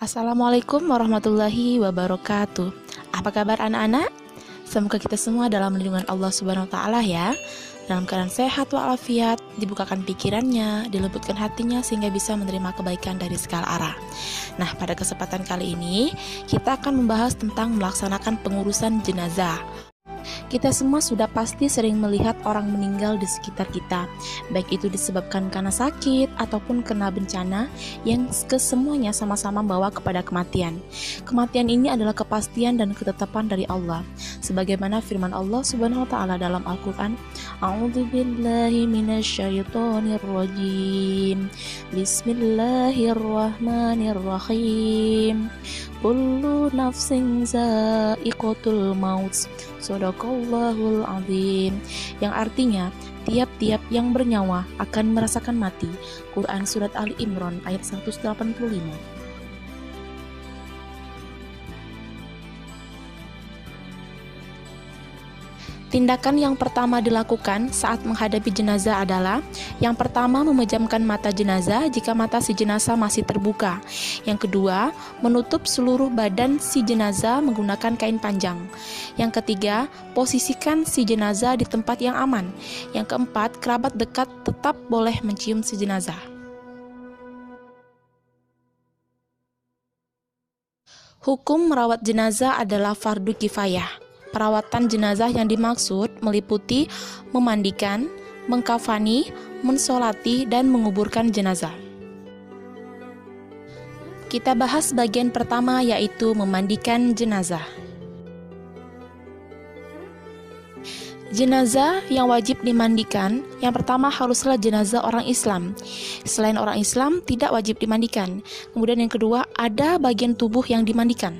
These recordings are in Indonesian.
Assalamualaikum warahmatullahi wabarakatuh. Apa kabar anak-anak? Semoga kita semua dalam lindungan Allah Subhanahu wa taala ya. Dalam keadaan sehat walafiat, dibukakan pikirannya, dilembutkan hatinya sehingga bisa menerima kebaikan dari segala arah. Nah, pada kesempatan kali ini kita akan membahas tentang melaksanakan pengurusan jenazah. Kita semua sudah pasti sering melihat orang meninggal di sekitar kita, baik itu disebabkan karena sakit ataupun kena bencana yang kesemuanya sama-sama membawa kepada kematian. Kematian ini adalah kepastian dan ketetapan dari Allah. Sebagaimana firman Allah Subhanahu wa taala dalam Al-Qur'an, A'udzubillahi minasyaitonirrajim. Bismillahirrahmanirrahim. Kullu nafsin za'iqatul maut. Shadaqallahul azim. Yang artinya tiap-tiap yang bernyawa akan merasakan mati. Quran Surat Ali Imran ayat 185. Tindakan yang pertama dilakukan saat menghadapi jenazah adalah yang pertama memejamkan mata jenazah jika mata si jenazah masih terbuka. Yang kedua, menutup seluruh badan si jenazah menggunakan kain panjang. Yang ketiga, posisikan si jenazah di tempat yang aman. Yang keempat, kerabat dekat tetap boleh mencium si jenazah. Hukum merawat jenazah adalah fardu kifayah. Perawatan jenazah yang dimaksud meliputi memandikan, mengkafani, mensolati, dan menguburkan jenazah. Kita bahas bagian pertama yaitu memandikan jenazah. Jenazah yang wajib dimandikan, yang pertama haruslah jenazah orang Islam. Selain orang Islam tidak wajib dimandikan. Kemudian yang kedua, ada bagian tubuh yang dimandikan.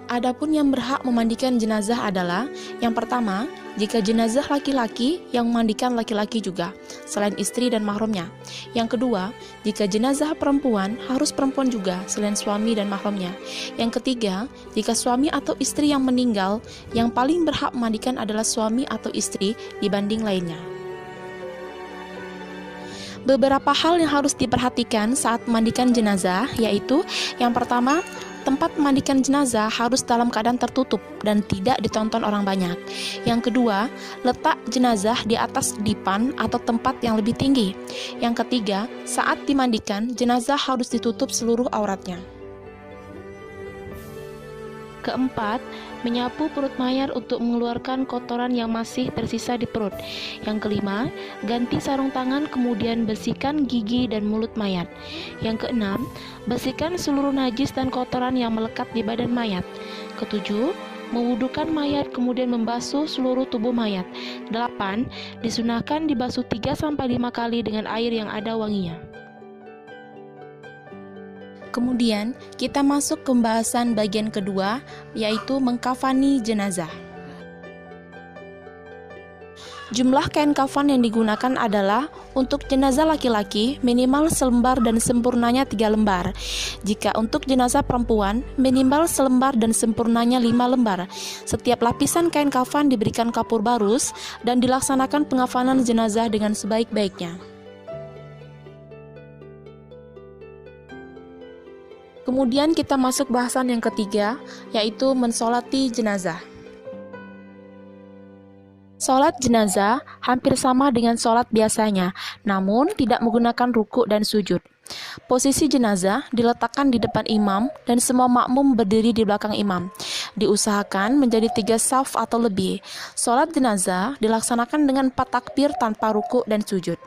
Adapun yang berhak memandikan jenazah adalah yang pertama, jika jenazah laki-laki yang memandikan laki-laki juga, selain istri dan mahramnya. Yang kedua, jika jenazah perempuan harus perempuan juga, selain suami dan mahramnya. Yang ketiga, jika suami atau istri yang meninggal, yang paling berhak memandikan adalah suami atau istri dibanding lainnya. Beberapa hal yang harus diperhatikan saat memandikan jenazah, yaitu yang pertama, tempat memandikan jenazah harus dalam keadaan tertutup dan tidak ditonton orang banyak. Yang kedua, letak jenazah di atas dipan atau tempat yang lebih tinggi. Yang ketiga, saat dimandikan, jenazah harus ditutup seluruh auratnya. Keempat, menyapu perut mayat untuk mengeluarkan kotoran yang masih tersisa di perut. Yang kelima, ganti sarung tangan kemudian bersihkan gigi dan mulut mayat. Yang keenam, bersihkan seluruh najis dan kotoran yang melekat di badan mayat. Ketujuh, mewudukan mayat kemudian membasuh seluruh tubuh mayat. 8. Disunahkan dibasuh 3-5 kali dengan air yang ada wanginya. Kemudian kita masuk ke pembahasan bagian kedua, yaitu mengkafani jenazah. Jumlah kain kafan yang digunakan adalah untuk jenazah laki-laki minimal selembar dan sempurnanya 3 lembar. Jika untuk jenazah perempuan minimal selembar dan sempurnanya 5 lembar. Setiap lapisan kain kafan diberikan kapur barus dan dilaksanakan pengafanan jenazah dengan sebaik-baiknya. Kemudian kita masuk bahasan yang ketiga, yaitu mensolati jenazah. Sholat jenazah hampir sama dengan sholat biasanya, namun tidak menggunakan ruku dan sujud. Posisi jenazah diletakkan di depan imam dan semua makmum berdiri di belakang imam. Diusahakan menjadi 3 shaf atau lebih. Sholat jenazah dilaksanakan dengan 4 takbir tanpa ruku dan sujud.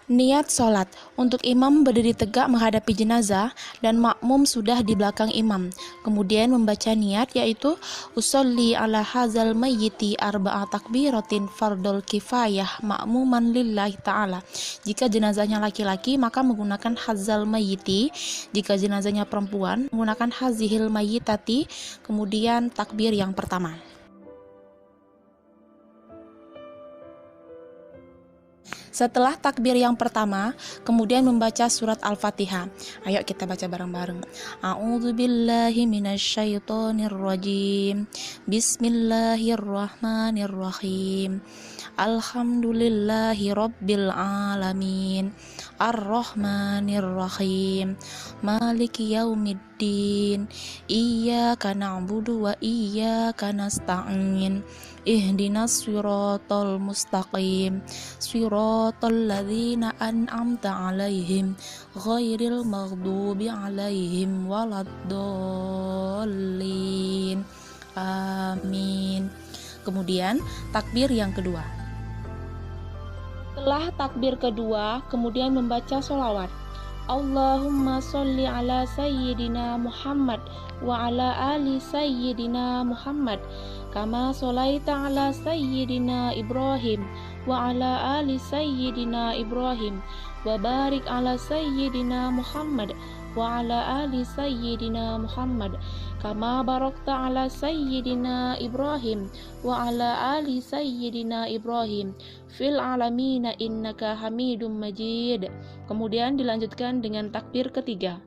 Niat sholat, untuk imam berdiri tegak menghadapi jenazah dan makmum sudah di belakang imam. Kemudian membaca niat yaitu usolli ala hazal mayyiti arba'a takbiratin fardul kifayah ma'muman lillahi ta'ala. Jika jenazahnya laki-laki maka menggunakan hazal mayyiti, jika jenazahnya perempuan menggunakan hazihil mayyitati, kemudian takbir yang pertama. Setelah takbir yang pertama, kemudian membaca surat Al-Fatihah. Ayo kita baca bareng-bareng. A'udzubillahi minasyaitonirrajim. Bismillahirrahmanirrahim. Alhamdulillahi rabbil alamin. Ar-Rahmanir-Rahim. Maliki yaumiddin. Iyyaka na'budu wa iyyaka nasta'in. Ihdinas siratal mustaqim. Siratal ladzina an'amta 'alaihim ghairil maghdubi 'alaihim waladdallin. Amin. Kemudian takbir yang kedua. Setelah takbir kedua, kemudian membaca sholawat. Allahumma sholli ala sayyidina Muhammad wa ala ali sayyidina Muhammad kama sholaita ala sayyidina Ibrahim wa ala ali sayyidina Ibrahim wa barik ala sayyidina Muhammad wa ala ali sayyidina Muhammad kama barakta ala sayyidina Ibrahim wa ala ali sayyidina Ibrahim fil alamina innaka hamidum majid. Kemudian dilanjutkan dengan takbir ketiga.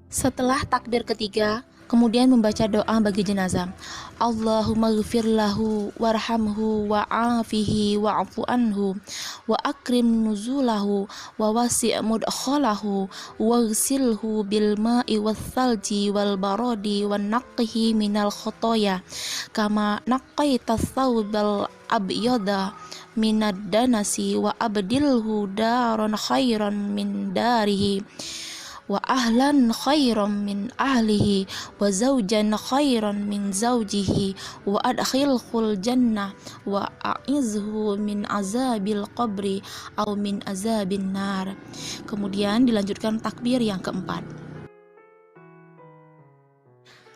Setelah takbir ketiga, kemudian membaca doa bagi jenazah. Allahumma ghfir lahu warhamhu wa'afihi wa'fu anhu wa akrim nuzulahu wa wasi' mudkhalahu waghsilhu bil ma'i wath thalji wal baradi wan naqqihi minal khotoya kama naqqaita thawbal abyada minad danasi wa abdilhu daron khairan min darihi wa ahlan khairan min ahlihi wa zawjan khairan min zawjihi wa adkhilhul jannah wa a'izhu min azabil qabri aw min azabin nar. Kemudian dilanjutkan takbir yang keempat.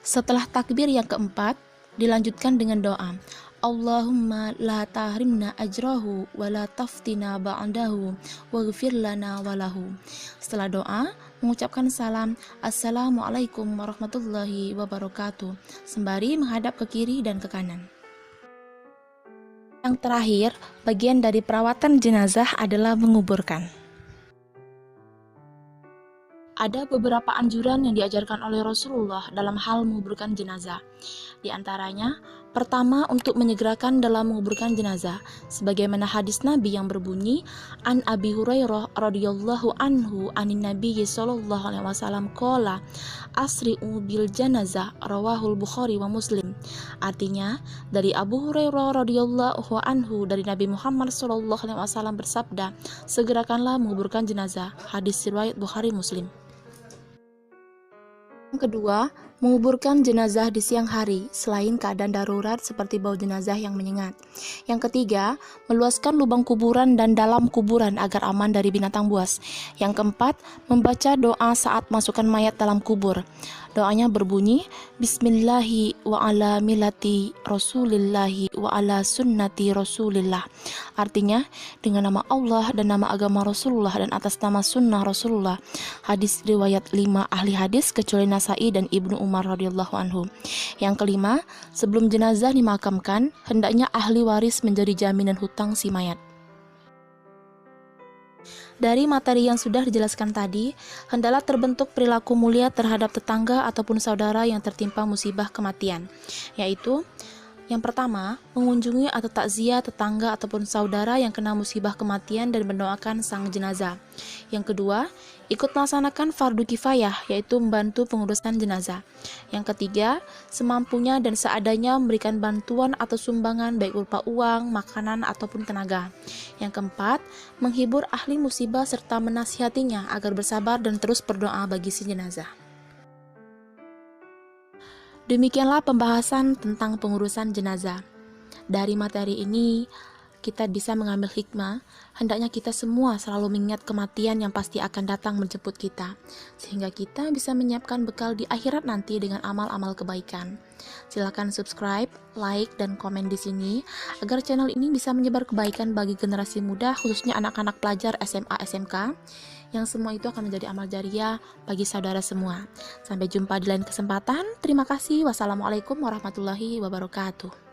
Setelah takbir yang keempat, dilanjutkan dengan doa. Allahumma la tahrimna ajrahu wa la taftina ba'dahu waghfir lana walahu. Setelah doa, mengucapkan salam Assalamualaikum warahmatullahi wabarakatuh sembari menghadap ke kiri dan ke kanan. Yang terakhir, bagian dari perawatan jenazah adalah menguburkan. Ada beberapa anjuran yang diajarkan oleh Rasulullah dalam hal menguburkan jenazah. Di antaranya, pertama untuk menyegerakan dalam menguburkan jenazah, sebagaimana hadis Nabi yang berbunyi, An Abi Hurairah radhiyallahu anhu anin Nabi sallallahu alaihi wasallam qala asri'u bil janazah rawahul Bukhari wa Muslim. Artinya, dari Abu Hurairah radhiyallahu anhu dari Nabi Muhammad sallallahu alaihi wasallam bersabda, segerakanlah menguburkan jenazah. Hadis riwayat Bukhari Muslim. Yang kedua, menguburkan jenazah di siang hari selain keadaan darurat seperti bau jenazah yang menyengat. Yang ketiga, meluaskan lubang kuburan dan dalam kuburan agar aman dari binatang buas. Yang keempat, membaca doa saat masukkan mayat dalam kubur. Doanya berbunyi, Bismillahi wa ala milati Rasulillahi wa ala sunnati Rasulillah. Artinya, dengan nama Allah dan nama agama Rasulullah dan atas nama sunnah Rasulullah. Hadis riwayat 5 ahli hadis kecuali Nasai dan Ibnu Umar radhiyallahu anhu. Yang kelima, sebelum jenazah dimakamkan, hendaknya ahli waris menjadi jaminan hutang si mayat. Dari materi yang sudah dijelaskan tadi, hendaklah terbentuk perilaku mulia terhadap tetangga ataupun saudara yang tertimpa musibah kematian, yaitu yang pertama, mengunjungi atau takziah tetangga ataupun saudara yang kena musibah kematian dan mendoakan sang jenazah. Yang kedua, ikut melaksanakan fardu kifayah, yaitu membantu pengurusan jenazah. Yang ketiga, semampunya dan seadanya memberikan bantuan atau sumbangan baik berupa uang, makanan, ataupun tenaga. Yang keempat, menghibur ahli musibah serta menasihatinya agar bersabar dan terus berdoa bagi si jenazah. Demikianlah pembahasan tentang pengurusan jenazah. Dari materi ini, kita bisa mengambil hikmah, hendaknya kita semua selalu mengingat kematian yang pasti akan datang menjemput kita, sehingga kita bisa menyiapkan bekal di akhirat nanti dengan amal-amal kebaikan. Silakan subscribe, like, dan komen di sini, agar channel ini bisa menyebar kebaikan bagi generasi muda, khususnya anak-anak pelajar SMA SMK, yang semua itu akan menjadi amal jariah bagi saudara semua. Sampai jumpa di lain kesempatan. Terima kasih. Wassalamualaikum warahmatullahi wabarakatuh.